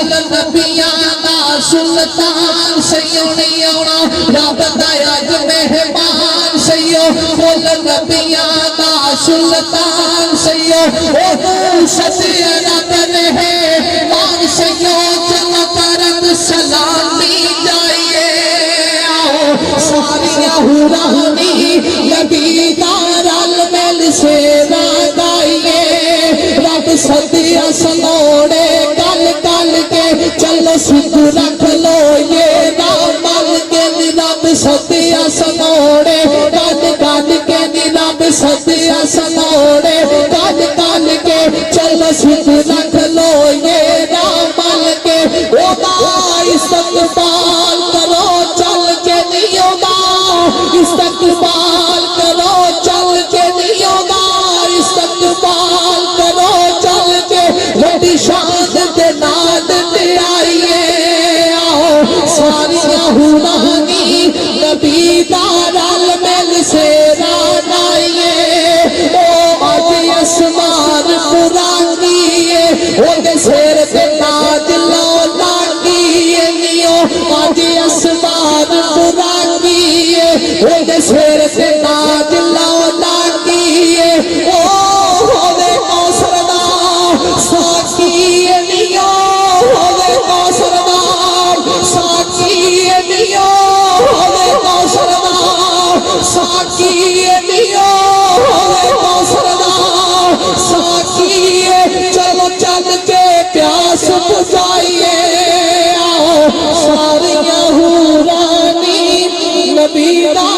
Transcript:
कुल नबियां दा सुल्तान सैयो नहीं आना रब दा अज मेहमान सैयो कुल नबियां दा सुल्तान सैयो ओ सदिया रब ने मान सैयो चलो करब सलामी जाइए आओ सारिया हुरानी नबी दा रल मिल सेवा गाइए रब सदिया सनोड़े कल कल के चलो सिद्ध रख लो ये रामल के रब सदिया सनोड़े कल कल के रब सदिया सनोड़े कल कल के चलो सिद्ध रख लो ये रामल के ओदा इस्तकबाल करो चल के नहीं होगा इस्तकबाल करो चल के नहीं होगा इस्तकबाल करो चल के बड़ी शान के नाद ते आइए आओ सारिया हुरानी नबी दा रल मिल सेरा गाइए ओ अज असमान पुरानी ओदे सिर ते ताज लो लागी नियो अज असमान पुरानी ओदे सिर ते ताज लो लागी ओ होवे कौसर दा साकी नियो होवे कौसर दा साकी नियो होवे कौसर दा साकी नियो होवे कौसर दा साकी चलो चल के प्यास बुझाइए आओ सारिया हुरानी नबी दा